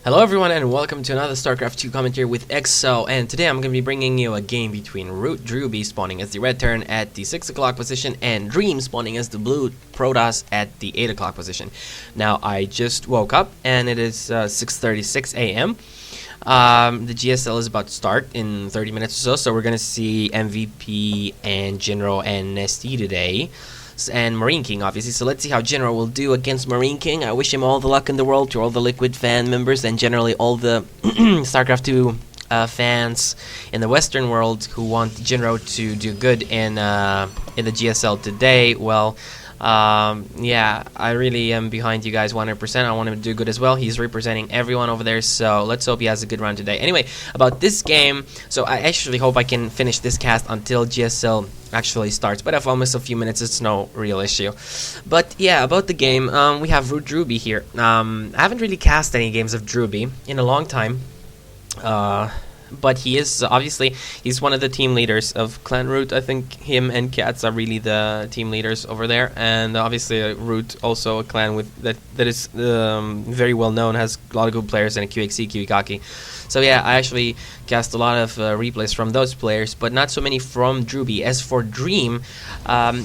Hello everyone and welcome to another StarCraft 2 commentary with EXO, and today I'm going to be bringing you a game between Drewbie spawning as the red turn at the 6 o'clock position and Dream spawning as the blue Protoss at the 8 o'clock position. Now I just woke up and it is 6:36 a.m. The GSL is about to start in 30 minutes or so we're going to see MVP and General and Nesty today. And Marine King, obviously. So let's see how General will do against Marine King. I wish him all the luck in the world, to all the Liquid fan members and generally all the StarCraft 2 fans in the Western world who want General to do good in the GSL today. Well, yeah, I really am behind you guys 100%. I want him to do good as well. He's representing everyone over there, so let's hope he has a good run today. Anyway, about this game, so I actually hope I can finish this cast until GSL actually starts, but if I miss a few minutes, it's no real issue. But yeah, about the game, we have Drewbie here. I haven't really cast any games of Drewbie in a long time. But he is obviously he's one of the team leaders of Clan Root. I think him and Cats are really the team leaders over there, and obviously Root also a clan with that is very well known, has a lot of good players and a QXC Kiwikaki. So yeah, I actually cast a lot of replays from those players, but not so many from Drewbie. As for Dream,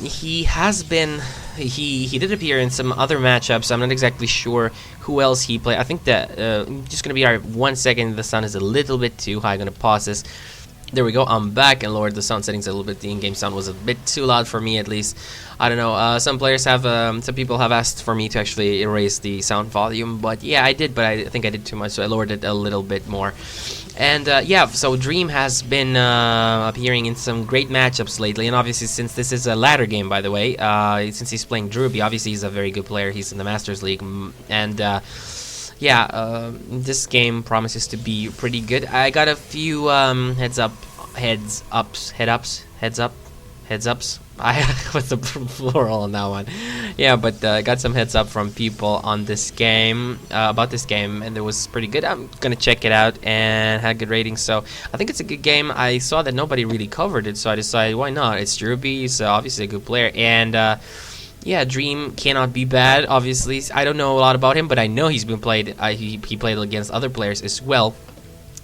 he has been he did appear in some other matchups. I'm not exactly sure who else he played. I think that just gonna be our 1 second. The sound is a little bit too high. I'm gonna pause this. There we go. I'm back and lowered the sound settings a little bit. The in-game sound was a bit too loud for me, at least. I don't know. Some players have, some people have asked for me to actually erase the sound volume, but yeah, I did. But I think I did too much, so I lowered it a little bit more. And yeah, so Dream has been appearing in some great matchups lately, and obviously since this is a ladder game, by the way, since he's playing Drewbie, obviously he's a very good player. He's in the Masters League, and yeah, this game promises to be pretty good. I got a few heads ups. I what's the plural on that one? Yeah, but I got some heads up from people on this game about this game, and it was pretty good. I'm gonna check it out and had good ratings, so I think it's a good game. I saw that nobody really covered it, so I decided why not. It's Drewbie, he's obviously a good player, and yeah, Dream cannot be bad. Obviously, I don't know a lot about him, but I know he's been played. He played against other players as well.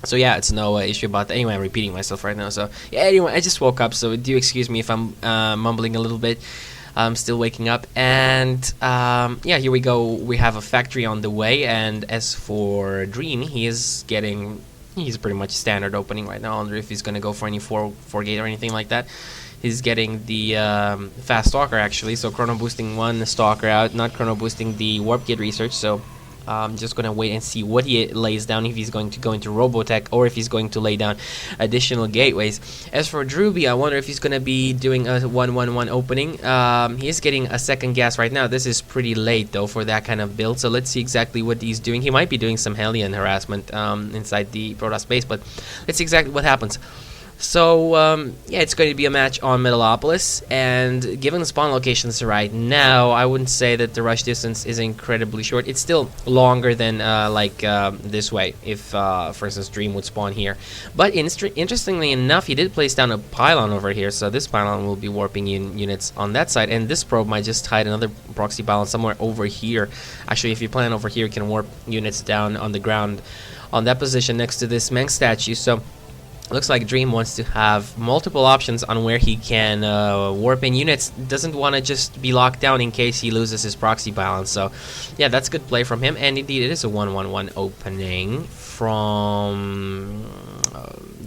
So yeah, it's no issue about that. Anyway, I'm repeating myself right now. So yeah, anyway, I just woke up, so do excuse me if I'm mumbling a little bit. I'm still waking up, and yeah, here we go. We have a factory on the way, and as for Dream, he's pretty much standard opening right now. I wonder if he's gonna go for any 4-gate or anything like that. He's getting the fast stalker actually, so chrono boosting one stalker out, not chrono boosting the warp gate research. So I'm just gonna wait and see what he lays down, if he's going to go into Robotech or if he's going to lay down additional gateways. As for Drewbie, I wonder if he's gonna be doing a 1-1-1 opening. He is getting a second gas right now. This is pretty late though for that kind of build, so let's see exactly what he's doing. He might be doing some Hellion harassment inside the Protoss base, but let's see exactly what happens. So, yeah, it's going to be a match on Metalopolis, and given the spawn locations right now, I wouldn't say that the rush distance is incredibly short. It's still longer than, this way, if, for instance, Dream would spawn here. But interestingly enough, he did place down a pylon over here, so this pylon will be warping units on that side, and this probe might just hide another proxy pylon somewhere over here. Actually, if you plan over here, you can warp units down on the ground on that position next to this Meng statue, so looks like Dream wants to have multiple options on where he can warp in units. Doesn't want to just be locked down in case he loses his proxy balance. So, yeah, that's good play from him. And indeed, it is a 1-1-1 opening from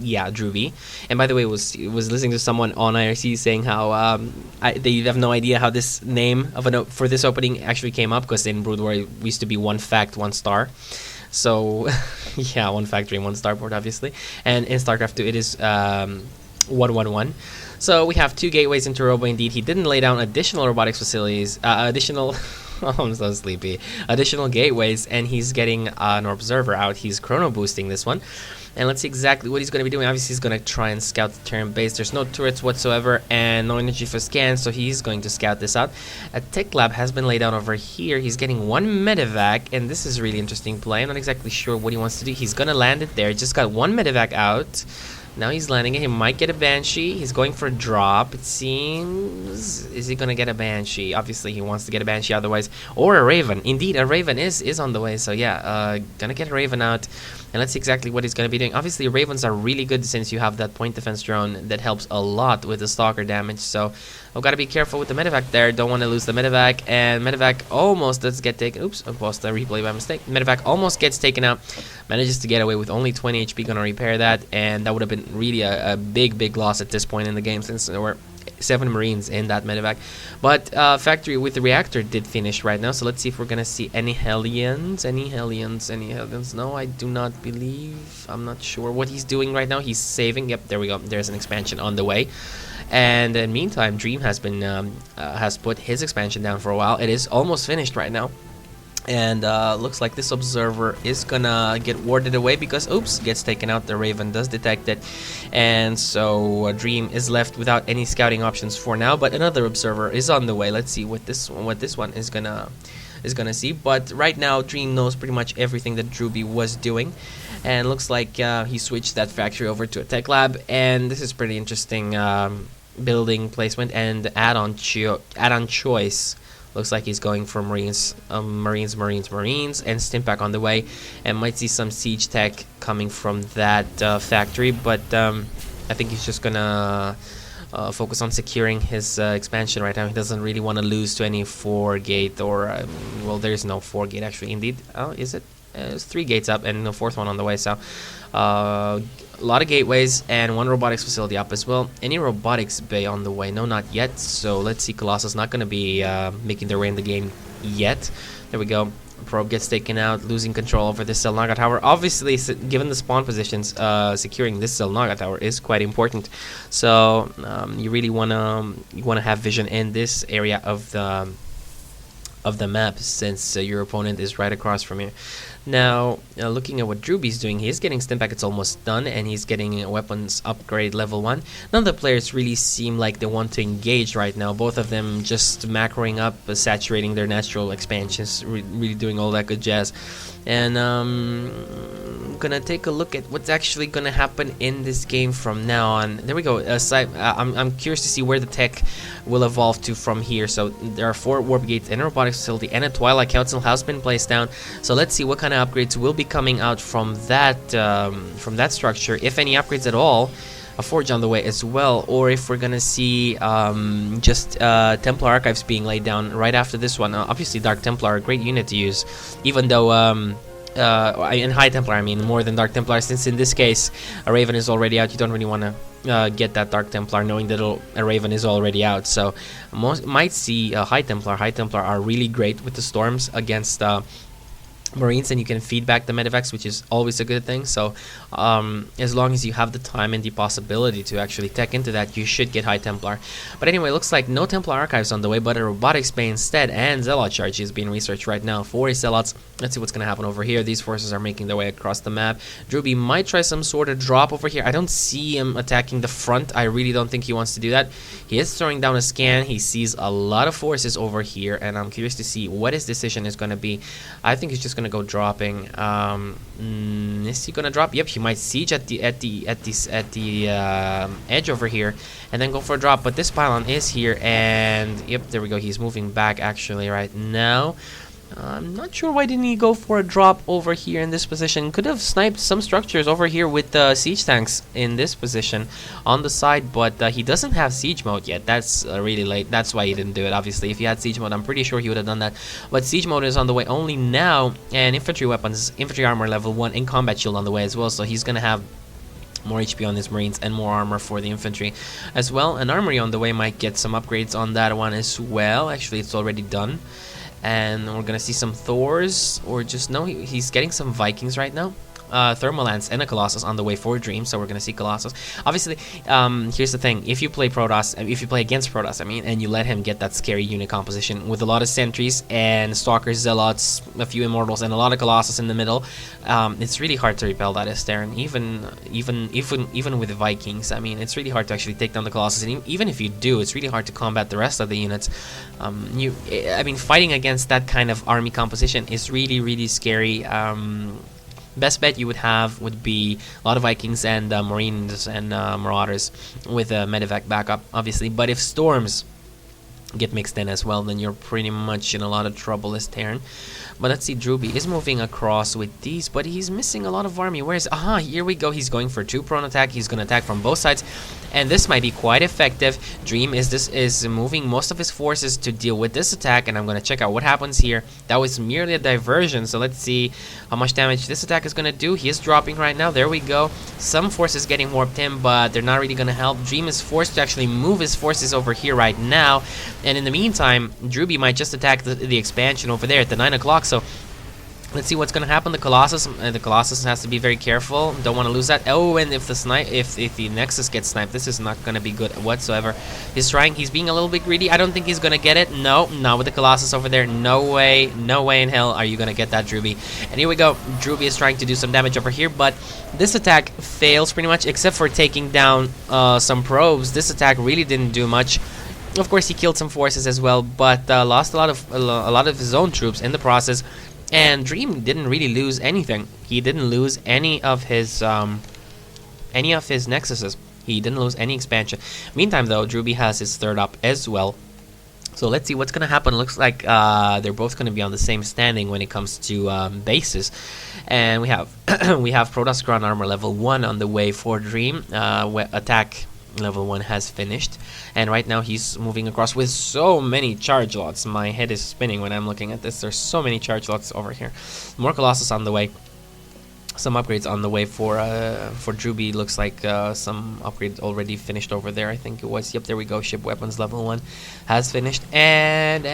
yeah, Drewbie. And by the way, was listening to someone on IRC saying how they have no idea how this name of for this opening actually came up, because in Brood War it used to be 1 fact 1 star. So, yeah, 1 factory and 1 starboard, obviously. And in StarCraft 2, it is 1-1-1. So we have 2 gateways into Robo. Indeed, he didn't lay down additional robotics facilities, additional... oh, I'm so sleepy. Additional gateways, and he's getting an observer out. He's chrono boosting this one. And let's see exactly what he's going to be doing. Obviously, he's going to try and scout the turn base. There's no turrets whatsoever and no energy for scan, so he's going to scout this out. A tech lab has been laid down over here. He's getting 1 medevac, and this is really interesting play. I'm not exactly sure what he wants to do. He's going to land it there. Just got 1 medevac out. Now he's landing it. He might get a Banshee. He's going for a drop, it seems. Is he going to get a Banshee? Obviously, he wants to get a Banshee otherwise. Or a Raven. Indeed, a Raven is on the way. So, yeah, gonna get a Raven out. And let's see exactly what he's going to be doing. Obviously, Ravens are really good since you have that point defense drone that helps a lot with the Stalker damage. So, I've got to be careful with the medevac there. Don't want to lose the medevac. And medevac almost does get taken. Oops, I paused the replay by mistake. Medevac almost gets taken out. Manages to get away with only 20 HP. Gonna repair that. And that would have been really a big loss at this point in the game since there were 7 Marines in that medevac. But factory with the reactor did finish right now. So let's see if we're gonna see any Hellions. Any Hellions? No, I do not believe. I'm not sure what he's doing right now. He's saving. Yep, there we go. There's an expansion on the way. And in the meantime, Dream has been has put his expansion down for a while. It is almost finished right now. And looks like this observer is gonna get warded away because, oops, gets taken out. The Raven does detect it, and so Dream is left without any scouting options for now. But another observer is on the way. Let's see what this one is gonna see. But right now, Dream knows pretty much everything that Drewbie was doing, and looks like he switched that factory over to a tech lab. And this is pretty interesting building placement and add-on choice. Looks like he's going for Marines, and Stimpack on the way, and might see some siege tech coming from that factory. But I think he's just gonna focus on securing his expansion right now. He doesn't really want to lose to any 4-gate or well, there's no 4-gate actually. Indeed, oh, is it? It's 3 gates up and the 4th one on the way. So a lot of gateways and 1 robotics facility up as well. Any robotics bay on the way? No, not yet. So let's see. Colossus not going to be making their way in the game yet. There we go. Probe gets taken out, losing control over this Selnaga tower. Obviously, given the spawn positions, securing this Selnaga tower is quite important. So you really wanna have vision in this area of the map, since your opponent is right across from you. Now, looking at what Drewbie's doing, he's getting Stimpack, it's almost done, and he's getting a weapons upgrade level 1. None of the players really seem like they want to engage right now. Both of them just macroing up, saturating their natural expansions, really doing all that good jazz. And I'm gonna take a look at what's actually gonna happen in this game from now on. There we go. I'm curious to see where the tech will evolve to from here. So there are 4 warp gates and a robotics facility and a Twilight Council has been placed down. So let's see what kind of upgrades will be coming out from that structure, if any upgrades at all. A forge on the way as well, or if we're gonna see just Templar Archives being laid down right after this one. Obviously, Dark Templar, a great unit to use, even though in High Templar, I mean, more than Dark Templar, since in this case a Raven is already out. You don't really want to get that Dark Templar knowing that a Raven is already out. So might see High Templar. High Templar are really great with the storms against Marines, and you can feedback the medevacs, which is always a good thing. So as long as you have the time and the possibility to actually tech into that, you should get High Templar. But anyway, looks like no Templar Archives on the way, but a robotics bay instead, and Zealot charge is being researched right now for his Zealots. Let's see what's going to happen over here. These forces are making their way across the map. Drewbie might try some sort of drop over here. I don't see him attacking the front. I really don't think he wants to do that. He is throwing down a scan. He sees a lot of forces over here, and I'm curious to see what his decision is going to be. I think he's just going to go dropping. Is he going to drop? Yep, he might siege at the edge over here, and then go for a drop. But this pylon is here, and yep, there we go. He's moving back actually right now. I'm not sure why didn't he go for a drop over here in this position. Could have sniped some structures over here with siege tanks in this position on the side, but he doesn't have siege mode yet. That's really late. That's why he didn't do it. Obviously, if he had siege mode, I'm pretty sure he would have done that. But siege mode is on the way only now, and infantry weapons, infantry armor level 1, and combat shield on the way as well. So he's gonna have more HP on his Marines and more armor for the infantry as well. An armory on the way might get some upgrades on that one as well. Actually, it's already done. And we're gonna see some Thors, or just no, he's getting some Vikings right now. Thermalance and a Colossus on the way for Dream, so we're gonna see Colossus. Obviously, here's the thing: if you play Protoss, if you play against Protoss, I mean, and you let him get that scary unit composition with a lot of sentries and Stalkers, Zealots, a few Immortals, and a lot of Colossus in the middle, it's really hard to repel that Esteren. Even with the Vikings, I mean, it's really hard to actually take down the Colossus, and even if you do, it's really hard to combat the rest of the units. I mean, fighting against that kind of army composition is really, really scary. Best bet you would have would be a lot of Vikings and Marines and Marauders with a medevac backup, obviously. But if Storms get mixed in as well, then you're pretty much in a lot of trouble as Terran. But let's see, Drewbie is moving across with these, but he's missing a lot of army. Where's... Aha, here we go. He's going for 2 prone attack. He's going to attack from both sides, and this might be quite effective. Dream is moving most of his forces to deal with this attack, and I'm going to check out what happens here. That was merely a diversion, so let's see how much damage this attack is going to do. He is dropping right now. There we go. Some forces getting warped in, but they're not really going to help. Dream is forced to actually move his forces over here right now, and in the meantime, Drewbie might just attack the expansion over there at the 9 o'clock. So let's see what's going to happen. The Colossus has to be very careful. Don't want to lose that. Oh, and if the Nexus gets sniped, this is not going to be good whatsoever. He's being a little bit greedy. I don't think he's going to get it. No, not with the Colossus over there. No way in hell are you going to get that, Drewbie. And here we go. Drewbie is trying to do some damage over here, but this attack fails pretty much, except for taking down some probes. This attack really didn't do much. Of course, he killed some forces as well, but lost a lot of his own troops in the process. And Dream didn't really lose anything. He didn't lose any of his nexuses. He didn't lose any expansion. Meantime, though, Drewbie has his 3rd up as well. So let's see what's gonna happen. Looks like they're both gonna be on the same standing when it comes to bases. And we have we have Protoss Ground Armor level 1 on the way for Dream. Attack level 1 has finished, and right now he's moving across with so many charge lots. My head is spinning when I'm looking at this. There's so many charge lots over here. More Colossus on the way. Some upgrades on the way for Drewbie. Looks like some upgrades already finished over there. I think it was. Yep, there we go. Ship weapons level 1 has finished. And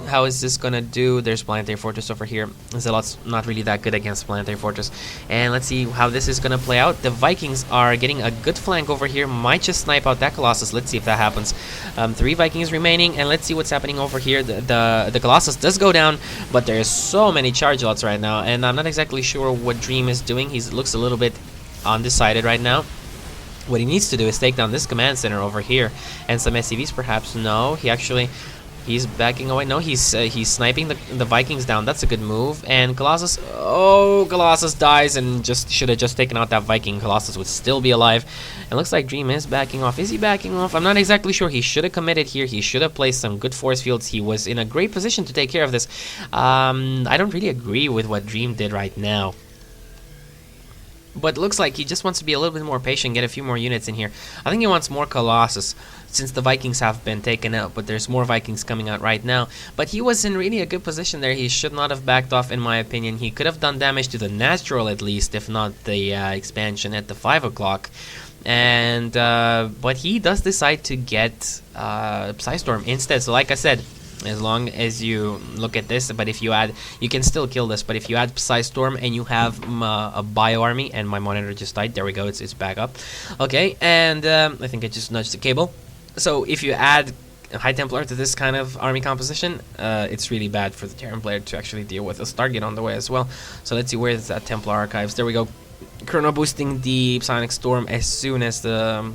how is this gonna do? There's Planetary Fortress over here. Zealot's not really that good against Planetary Fortress. And let's see how this is gonna play out. The Vikings are getting a good flank over here. Might just snipe out that Colossus. Let's see if that happens. 3 Vikings remaining, and let's see what's happening over here. The Colossus does go down, but there's so many charge lots right now, and I'm not exactly sure what Dream is doing. He looks a little bit undecided right now. What he needs to do is take down this command center over here and some SCVs perhaps. No, he's backing away. No, he's sniping the Vikings down. That's a good move. And Colossus, oh, Colossus dies, and just should have just taken out that Viking. Colossus would still be alive. It looks like Dream is backing off. Is he backing off? I'm not exactly sure. He should have committed here. He should have placed some good force fields. He was in a great position to take care of this. I don't really agree with what Dream did right now. But it looks like he just wants to be a little bit more patient, get a few more units in here. I think he wants more Colossus, since the Vikings have been taken out, but there's more Vikings coming out right now. But he was in really a good position there. He should not have backed off, in my opinion. He could have done damage to the natural at least, if not the expansion at the 5 o'clock. And but he does decide to get Psystorm instead. So like I said, as long as you look at this, but if you add, you can still kill this, but if you add Psystorm and you have a bio army, and my monitor just died, there we go, it's back up. Okay, and I think I just nudged the cable. So if you add High Templar to this kind of army composition, it's really bad for the Terran player to actually deal with a Stargate on the way as well. So let's see, where is that Templar Archives? There we go. Chrono boosting the Psionic Storm as soon as the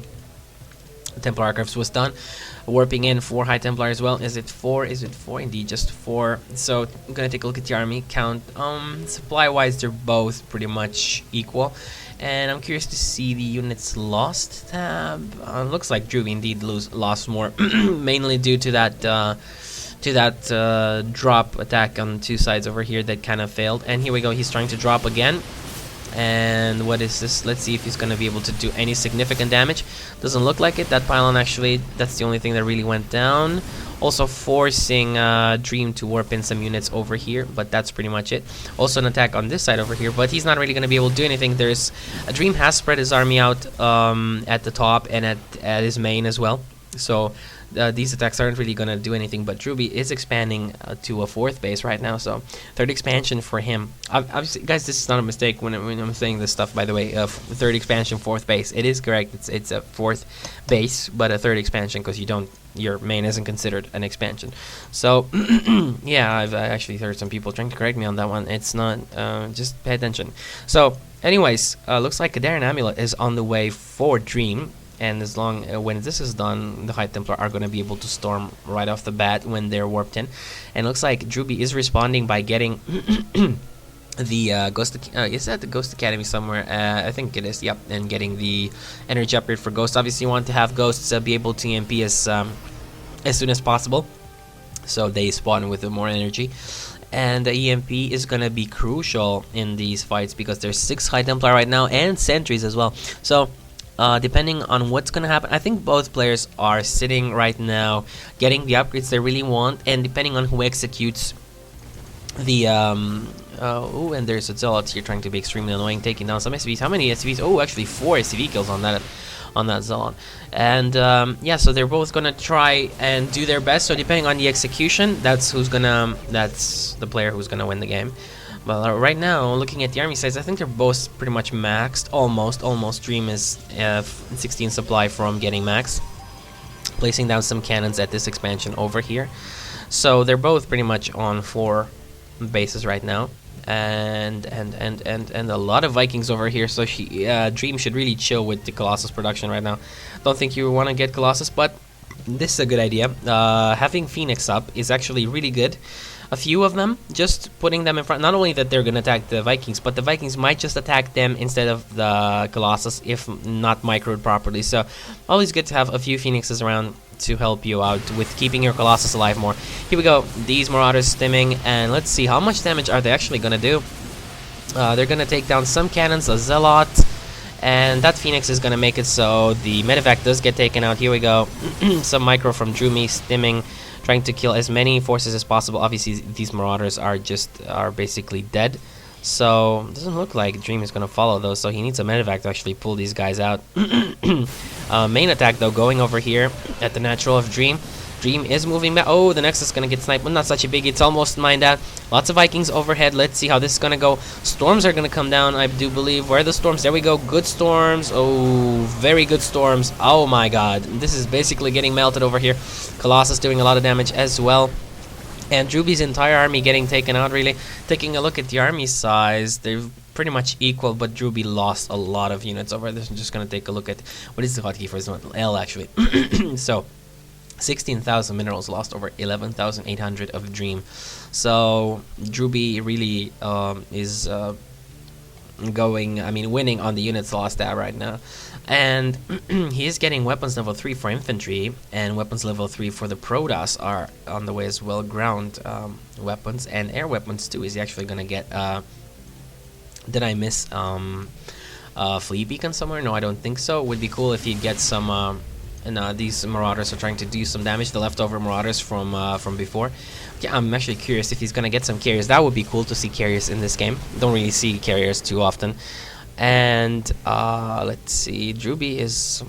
Templar Archives was done. Warping in 4 High Templar as well. Is it 4? Is it 4? Indeed, just 4. So I'm gonna take a look at the army count. Supply wise, they're both pretty much equal, and I'm curious to see the units lost tab. Looks like Drewbie indeed lost more, mainly due to that drop attack on 2 sides over here that kind of failed. And here we go. He's trying to drop again. And what is this? Let's see if he's going to be able to do any significant damage. Doesn't look like it. That pylon actually, that's the only thing that really went down. Also forcing Dream to warp in some units over here, but that's pretty much it. Also an attack on this side over here, but he's not really going to be able to do anything. Dream has spread his army out at the top and at his main as well. So these attacks aren't really going to do anything, but Drewbie is expanding to a 4th base right now, so 3rd expansion for him. Obviously, guys, this is not a mistake when I'm saying this stuff, by the way. 3rd expansion, 4th base. It is correct. It's a 4th base, but a 3rd expansion, because your main isn't considered an expansion. So, yeah, I've actually heard some people trying to correct me on that one. It's not, just pay attention. So, anyways, looks like a Darren Amulet is on the way for Dream. And as long when this is done, the High Templar are going to be able to storm right off the bat when they're warped in. And it looks like Drewbie is responding by getting is that the Ghost Academy somewhere? I think it is. Yep, and getting the energy upgrade for Ghost. Obviously, you want to have Ghosts be able to EMP as soon as possible, so they spawn with more energy. And the EMP is gonna be crucial in these fights because there's 6 High Templar right now and sentries as well. So depending on what's gonna happen, I think both players are sitting right now getting the upgrades they really want, and depending on who executes the oh, and there's a Zealot here trying to be extremely annoying, taking down some SCVs. How many SCVs? Oh, actually 4 SCV kills on that Zealot. And yeah, so they're both gonna try and do their best. So depending on the execution, that's the player who's gonna win the game. Well, right now, looking at the army size, I think they're both pretty much maxed. Almost. Dream is 16 supply from getting maxed, placing down some cannons at this expansion over here. So they're both pretty much on 4 bases right now, and a lot of Vikings over here. So Dream should really chill with the Colossus production right now. Don't think you want to get Colossus, but this is a good idea. Having Phoenix up is actually really good. A few of them, just putting them in front, not only that they're gonna attack the Vikings, but the Vikings might just attack them instead of the Colossus if not microed properly. So always good to have a few Phoenixes around to help you out with keeping your Colossus alive more. Here we go, these Marauders stimming, and let's see how much damage are they actually gonna do. They're gonna take down some cannons, a Zealot, and that Phoenix is gonna make it so the medevac does get taken out. Here we go, some micro from Drewbie stimming, trying to kill as many forces as possible. Obviously, these Marauders are basically dead, so it doesn't look like Dream is gonna follow those. So he needs a medevac to actually pull these guys out. Main attack though, going over here at the natural of Dream. Dream is moving back. Oh, the Nexus is gonna get sniped, but not such a big. It's almost mined out. Lots of Vikings overhead. Let's see how this is gonna go. Storms are gonna come down, I do believe. Where are the storms? There we go. Good storms. Oh, very good storms. Oh my god, this is basically getting melted over here. Colossus doing a lot of damage as well, and Drewbie's entire army getting taken out. Really, taking a look at the army size, they're pretty much equal, but Drewbie lost a lot of units over this. I'm just gonna take a look at what is the hotkey for this one. L actually. So 16,000 minerals lost, over 11,800 of Dream. So Drewbie really is winning on the units lost at right now. And he is getting weapons level 3 for infantry, and weapons level 3 for the Protoss are on the way as well. Ground weapons and air weapons too. Is he actually gonna get did I miss Fleet Beacon somewhere? No, I don't think so. Would be cool if he'd get some and these Marauders are trying to do some damage, the leftover Marauders from before. Yeah, I'm actually curious if he's gonna get some carriers. That would be cool to see carriers in this game. Don't really see carriers too often. And let's see, Drewbie is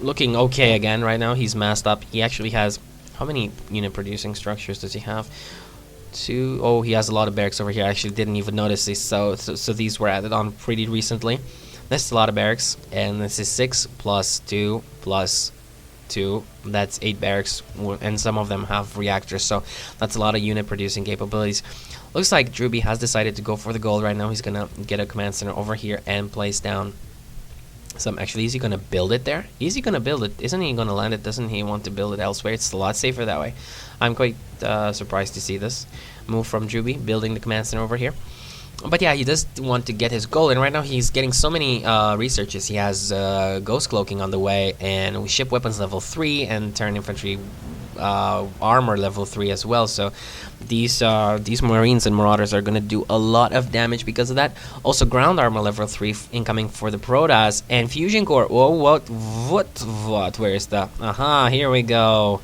looking okay again right now. He's masked up. He actually has, how many unit producing structures does he have? 2. Oh, he has a lot of barracks over here. I actually didn't even notice this. So these were added on pretty recently. This is a lot of barracks, and this is 6 plus 2 plus 2. That's 8 barracks, and some of them have reactors, so that's a lot of unit producing capabilities. Looks like Drewbie has decided to go for the gold right now. He's gonna get a command center over here and place down some. Actually, is he gonna build it there? Is he gonna build it? Isn't he gonna land it? Doesn't he want to build it elsewhere? It's a lot safer that way. I'm quite surprised to see this move from Drewbie, building the command center over here. But yeah, he does want to get his goal, and right now he's getting so many researches. He has Ghost Cloaking on the way, and we ship weapons level 3 and turn infantry armor level 3 as well. So these Marines and Marauders are going to do a lot of damage because of that. Also ground armor level 3 incoming for the Protoss, and Fusion Core. Whoa, what? Where is the... Aha, here we go.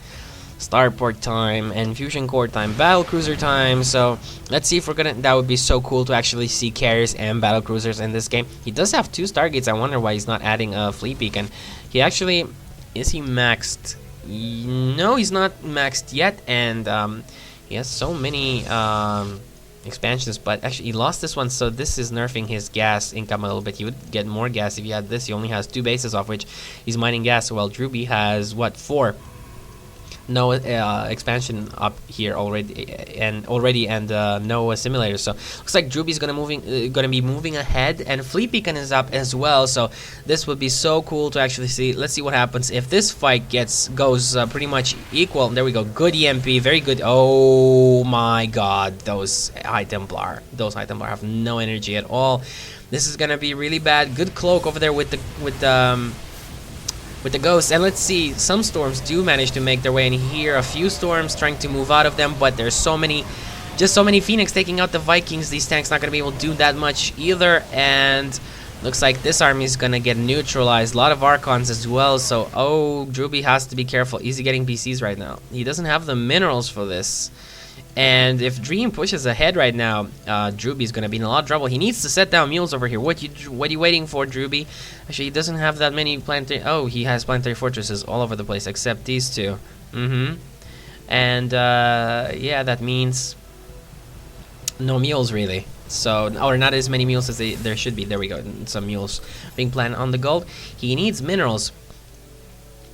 Starport time and Fusion Core time, battle cruiser time. So let's see if we're gonna, that would be so cool to actually see carriers and battle cruisers in this game. He does have 2 Stargates. I wonder why he's not adding a Fleet Beacon. He actually, is he maxed? No, he's not maxed yet, and he has so many expansions, but actually he lost this one, so this is nerfing his gas income a little bit. He would get more gas if he had this. He only has 2 bases off which he's mining gas, while Drewbie has what, 4. no expansion up here already, and no simulators. So looks like Drewbie's gonna be moving ahead, and Flea Beacon is up as well. So this would be so cool to actually see. Let's see what happens if this fight goes pretty much equal. There we go. Good EMP, very good. Oh my God, those High Templar have no energy at all. This is gonna be really bad. Good cloak over there with the ghosts, and let's see, some storms do manage to make their way in here. A few storms trying to move out of them, but there's so many Phoenix taking out the Vikings. These tanks not gonna be able to do that much either, and looks like this army is gonna get neutralized. A lot of Archons as well, so Drewbie has to be careful. Easy getting BCs right now. He doesn't have the minerals for this. And if Dream pushes ahead right now, Drewbie's gonna be in a lot of trouble. He needs to set down mules over here. What are you waiting for, Drewbie? Actually, he doesn't have that many planetary. Oh, he has planetary fortresses all over the place, except these two. And yeah, that means no mules really. So, or not as many mules as there should be. There we go. Some mules being planted on the gold. He needs minerals.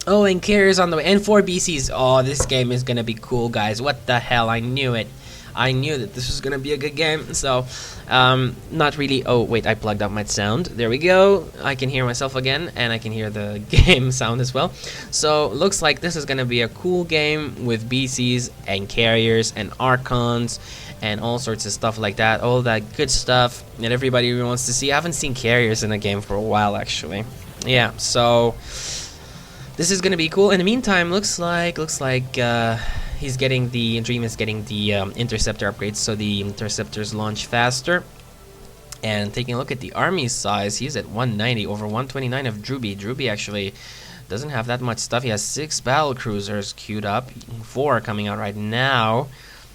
Oh, and carriers on the way, and 4 BCs. Oh, this game is gonna be cool, guys. What the hell? I knew it. I knew that this was gonna be a good game. So, not really. Oh, wait, I plugged up my sound. There we go. I can hear myself again, and I can hear the game sound as well. So, looks like this is gonna be a cool game with BCs and carriers and Archons and all sorts of stuff like that. All that good stuff that everybody wants to see. I haven't seen carriers in a game for a while, actually. Yeah, so this is gonna be cool. In the meantime, looks like he's getting Dream is getting the interceptor upgrades, so the interceptors launch faster. And taking a look at the army size, he's at 190 over 129 of Drewbie. Drewbie actually doesn't have that much stuff. He has 6 battle cruisers queued up, 4 coming out right now.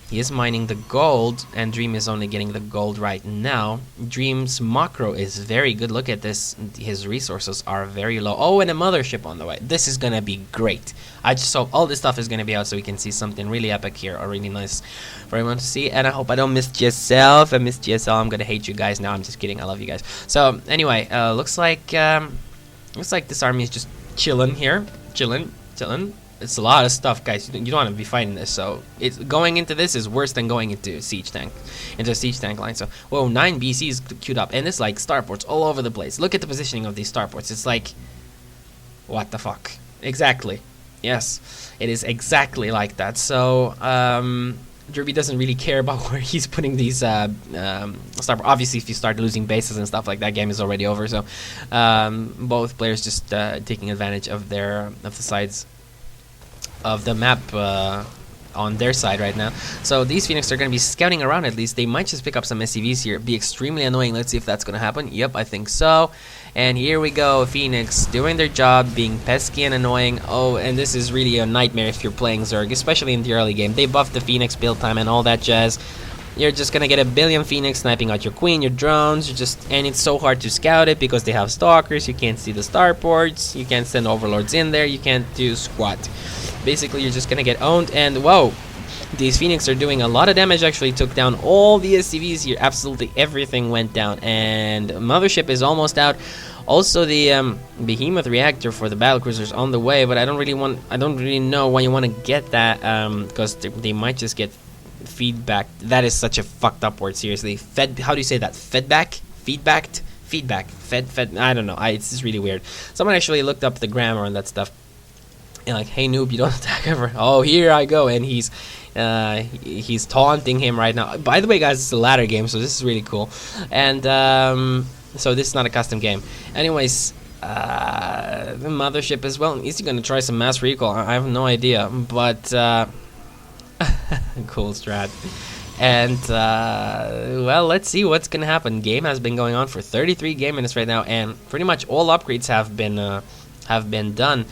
He is mining the gold, and Dream is only getting the gold right now. Dream's macro is very good. Look at this. His resources are very low. Oh, and a mothership on the way. This is gonna be great. I just hope all this stuff is gonna be out so we can see something really epic here, or really nice for everyone to see. And I hope I don't miss GSL. If I miss GSL, I'm gonna hate you guys. No, I'm just kidding. I love you guys. So anyway, looks like this army is just chilling here, chilling. It's a lot of stuff, guys. You don't want to be fighting this. So it's going into this is worse than going into a siege tank line. So whoa, 9 BCs queued up, and it's like starports all over the place. Look at the positioning of these starports. It's like, what the fuck? Exactly. Yes, it is exactly like that. So Drewbie doesn't really care about where he's putting these starports. Obviously, if you start losing bases and stuff like that, game is already over. So both players just taking advantage of the sides of the map on their side right now. So these Phoenix are going to be scouting around at least. They might just pick up some SCVs here. Be extremely annoying. Let's see if that's going to happen. Yep, I think so. And here we go. Phoenix doing their job, being pesky and annoying. Oh, and this is really a nightmare if you're playing Zerg, especially in the early game. They buffed the Phoenix build time and all that jazz. You're just gonna get a billion Phoenix sniping out your queen, your drones, and it's so hard to scout it because they have stalkers. You can't see the starports. You can't send overlords in there. You can't do squat. Basically, you're just gonna get owned. And whoa, these Phoenix are doing a lot of damage. Actually, took down all the SCVs here. Absolutely everything went down, and Mothership is almost out. Also, the Behemoth reactor for the battlecruisers on the way, but I don't really know why you want to get that because they might just get feedback. That is such a fucked up word, seriously. How do you say that? Feedback? Fed, I don't know. It's just really weird. Someone actually looked up the grammar and that stuff. And like, hey noob, you don't attack ever. Oh, here I go. And he's taunting him right now. By the way, guys, it's a ladder game, so this is really cool. And so this is not a custom game. Anyways, the Mothership as well. Is he gonna try some mass recall? I have no idea, but cool strat. And well, let's see what's gonna happen. Game has been going on for 33 game minutes right now, and pretty much all upgrades have been done.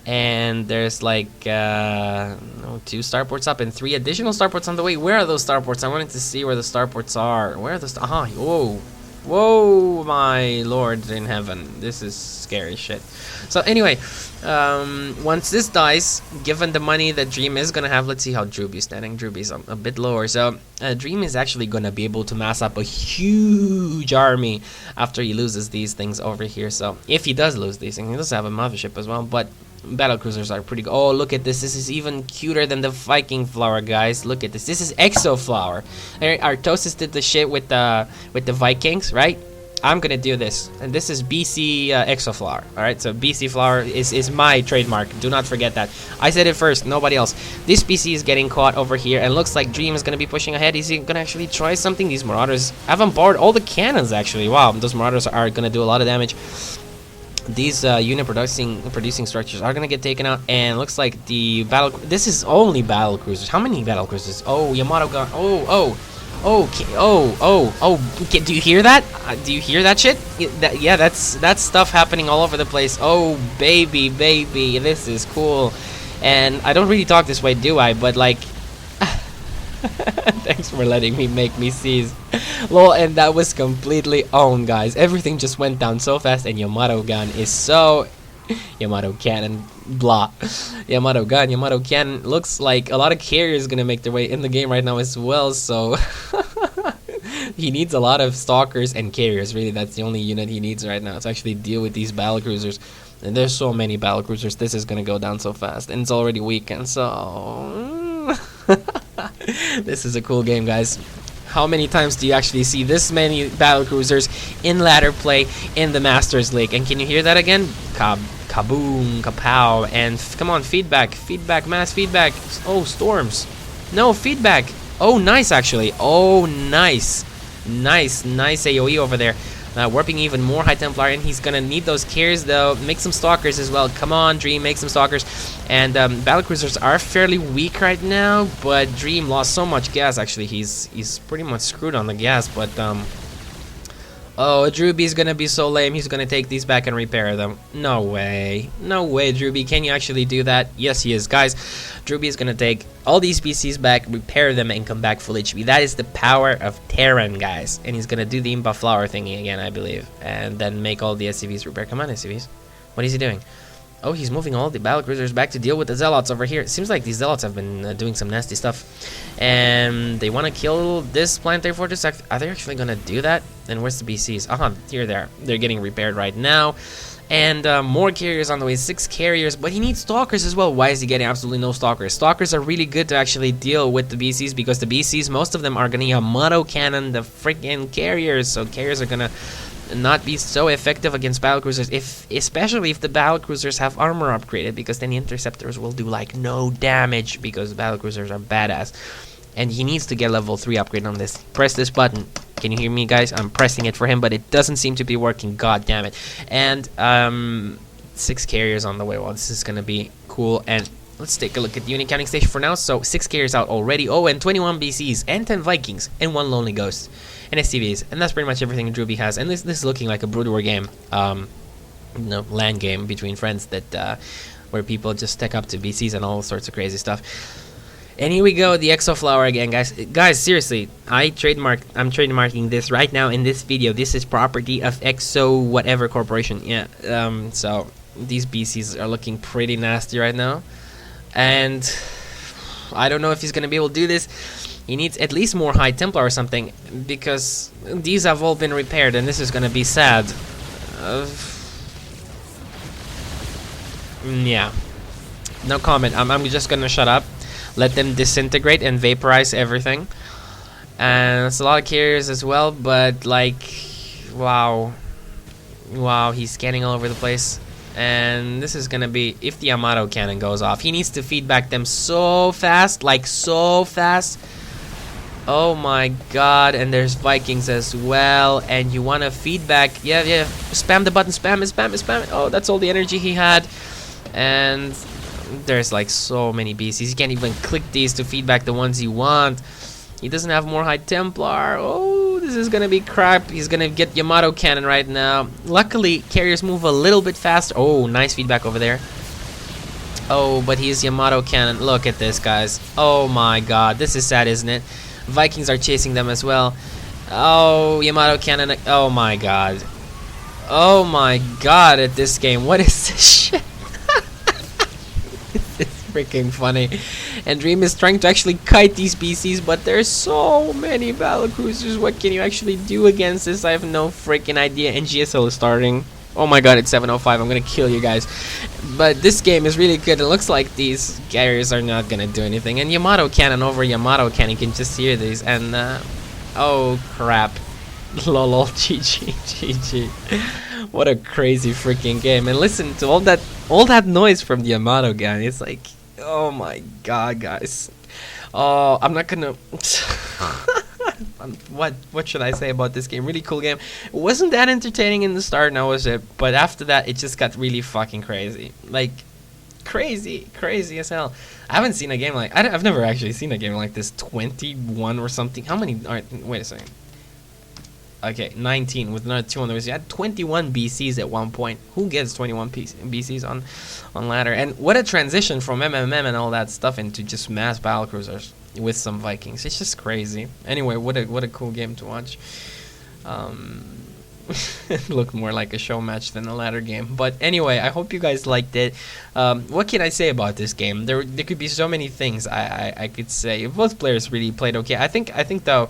And there's like 2 starports up and 3 additional starports on the way. Where are those starports? I wanted to see where the starports are. Where are the whoa, my lord in heaven. This is scary shit. So anyway, once this dies, given the money that Dream is gonna have, let's see how Drewbie's standing. Drewbie's a bit lower. So Dream is actually gonna be able to mass up a huge army after he loses these things over here. So if he does lose these things, he does have a Mothership as well, but battle cruisers are pretty good. Oh, look at this. This is even cuter than the Viking flower, guys. Look at this. This is Exo flower. Artosis did the shit with the Vikings, right? I'm gonna do this, and this is BC Exo flower. All right, so BC flower is my trademark. Do not forget that. I said it first, nobody else. This BC is getting caught over here, and looks like Dream is gonna be pushing ahead. Is he gonna actually try something? These Marauders have on board all the cannons, actually. Wow, those Marauders are gonna do a lot of damage. These unit producing structures are gonna get taken out, and looks like the battle. This is only battle cruisers. How many battle cruisers? Oh, Yamato gun. Okay, do you hear that? Do you hear that shit? Yeah, that's stuff happening all over the place. Oh, baby, this is cool. And I don't really talk this way, do I? But like, thanks for letting me make me seize. Lol, and that was completely owned, guys. Everything just went down so fast, and Yamato gun is so... Yamato cannon, blah. Yamato gun, Yamato cannon. Looks like a lot of carriers gonna make their way in the game right now as well, so... he needs a lot of stalkers and carriers. Really, that's the only unit he needs right now to actually deal with these battle cruisers. And there's so many battle cruisers. This is gonna go down so fast, and it's already weekend, so... This is a cool game, guys. How many times do you actually see this many battle cruisers in ladder play in the Masters League? And can you hear that again? Kaboom, kapow, and come on, feedback, mass feedback. Oh, storms. No, feedback. Oh, nice, actually. Oh, nice AoE over there. Warping even more High Templar, and he's gonna need those carriers though. Make some stalkers as well. Come on, Dream, make some stalkers. And battle cruisers are fairly weak right now, but Dream lost so much gas. Actually, he's pretty much screwed on the gas. But oh, Drewbie's gonna be so lame. He's gonna take these back and repair them. No way, Drewbie. Can you actually do that? Yes, he is, guys. Drewbie is gonna take all these PCs back, repair them, and come back full HP. That is the power of Terran, guys. And he's gonna do the Impa flower thingy again, I believe, and then make all the SCVs repair. Come on, SCVs. What is he doing? Oh, he's moving all the battle cruisers back to deal with the Zealots over here. It seems like these Zealots have been doing some nasty stuff. And they want to kill this planetary fortress. Are they actually going to do that? And where's the BCs? Here they are. They're getting repaired right now. And more carriers on the way. 6 carriers. But he needs stalkers as well. Why is he getting absolutely no stalkers? Stalkers are really good to actually deal with the BCs, because the BCs, most of them are going to Yamato cannon the freaking carriers. So carriers are going to not be so effective against battle cruisers, especially if the battle cruisers have armor upgraded, because then the interceptors will do like no damage, because battle cruisers are badass. And he needs to get level 3 upgrade on this. Press this button. Can you hear me, guys? I'm pressing it for him, but it doesn't seem to be working. God damn it. And 6 carriers on the way. Well, this is gonna be cool. And let's take a look at the unit counting station for now. So 6 carriers out already. Oh, and 21 BCs and 10 Vikings and 1 Lonely Ghost and SCVs, and that's pretty much everything Drewbie has. And this is looking like a Brood War game, LAN game between friends that where people just tech up to BCs and all sorts of crazy stuff. And here we go, the Exo flower again, guys. Guys, seriously, I'm trademarking this right now in this video. This is property of Exo whatever corporation. Yeah. So these BCs are looking pretty nasty right now, and I don't know if he's gonna be able to do this. He needs at least more High Templar or something, because these have all been repaired, and this is gonna be sad. Yeah. No comment. I'm just gonna shut up. Let them disintegrate and vaporize everything. And it's a lot of carriers as well, but like, wow, he's scanning all over the place. And this is gonna be, if the Yamato cannon goes off, he needs to feedback them so fast, like so fast. Oh my god, and there's Vikings as well, and you want to feedback. Yeah, spam the button, spam it. Oh, that's all the energy he had. And there's like so many BCs. You can't even click these to feedback the ones you want. He doesn't have more High Templar. Oh, this is gonna be crap. He's gonna get Yamato cannon right now. Luckily, carriers move a little bit faster. Oh, nice feedback over there. Oh, but he's Yamato cannon. Look at this, guys. Oh my god, this is sad, isn't it? Vikings are chasing them as well. Oh, Yamato cannon. Oh my god. Oh my god, at this game. What is this shit? This is freaking funny. And Dream is trying to actually kite these BCs, but there's so many battle cruisers. What can you actually do against this? I have no freaking idea. And GSL is starting. Oh my god, it's 7:05. I'm gonna kill you guys. But this game is really good. It looks like these carriers are not gonna do anything. And Yamato cannon over Yamato cannon, you can just hear these. And oh crap. Lol, GG, GG. What a crazy freaking game. And listen to all that noise from the Yamato gun. It's like, oh my god, guys. Oh, I'm not gonna what should I say about this game? Really cool game. It wasn't that entertaining in the start, now was it? But after that, it just got really fucking crazy. Like, crazy as hell. I haven't seen a game like I've never actually seen a game like this. 21 or something. How many are? Wait a second. Okay, 19 with another 2 on the way. You had 21 BCs at one point. Who gets 21 BCs on ladder? And what a transition from MMM and all that stuff into just mass battle cruisers with some Vikings. It's just crazy. Anyway, what a cool game to watch. It looked more like a show match than a ladder game. But anyway, I hope you guys liked it. What can I say about this game? There could be so many things I could say. Both players really played okay. I think though,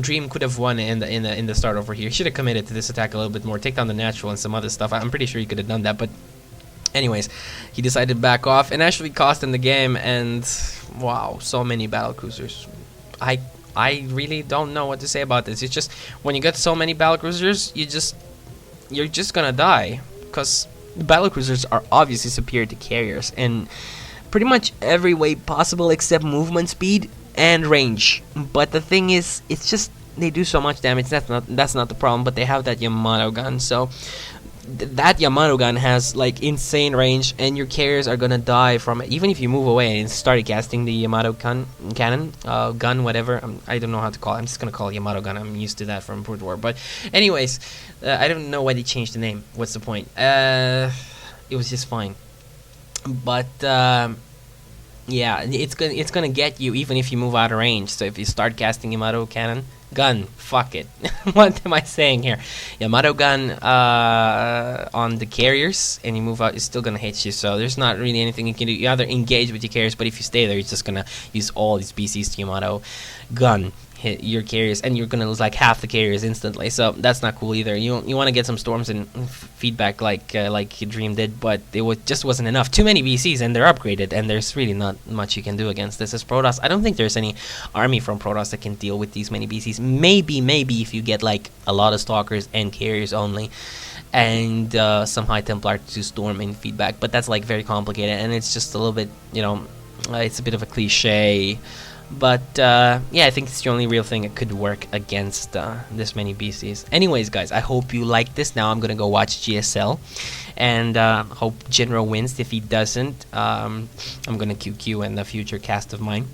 Dream could have won in the start over here. Should have committed to this attack a little bit more. Take down the natural and some other stuff. I'm pretty sure he could have done that, but anyways, he decided to back off and actually cost him the game. And wow, so many battle cruisers. I really don't know what to say about this. It's just when you get so many battle cruisers, you're just gonna die, because the battle cruisers are obviously superior to carriers in pretty much every way possible except movement speed and range. But the thing is, it's just they do so much damage. That's not the problem. But they have that Yamato gun, so that Yamato gun has like insane range, and your carriers are gonna die from it even if you move away and start casting the Yamato cannon, whatever. I don't know how to call it. I'm just gonna call it Yamato gun. I'm used to that from Brood War. But anyways, I don't know why they changed the name. What's the point? It was just fine. But yeah, it's gonna get you even if you move out of range. So if you start casting Yamato cannon gun, fuck it. What am I saying here? Yamato gun on the carriers, and you move out, it's still gonna hit you. So there's not really anything you can do. You either engage with your carriers, but if you stay there, you're just gonna use all these BCs to Yamato gun hit your carriers, and you're gonna lose like half the carriers instantly. So that's not cool either. You want to get some storms and feedback like Dream did, but just wasn't enough. Too many BCs, and they're upgraded, and there's really not much you can do against this as Protoss. I don't think there's any army from Protoss that can deal with these many BCs. Maybe if you get like a lot of stalkers and carriers only, and some High Templar to storm in feedback, but that's like very complicated, and it's just a little bit, it's a bit of a cliche. But yeah, I think it's the only real thing that could work against this many BCs. Anyways, guys, I hope you like this. Now I'm gonna go watch GSL, and hope General wins. If he doesn't, I'm gonna QQ in the future cast of mine.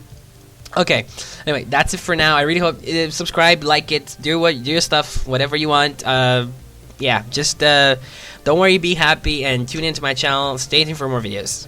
Okay, anyway, that's it for now. I really hope subscribe, like it, do your stuff, whatever you want. Yeah, just don't worry, be happy, and tune into my channel. Stay tuned for more videos.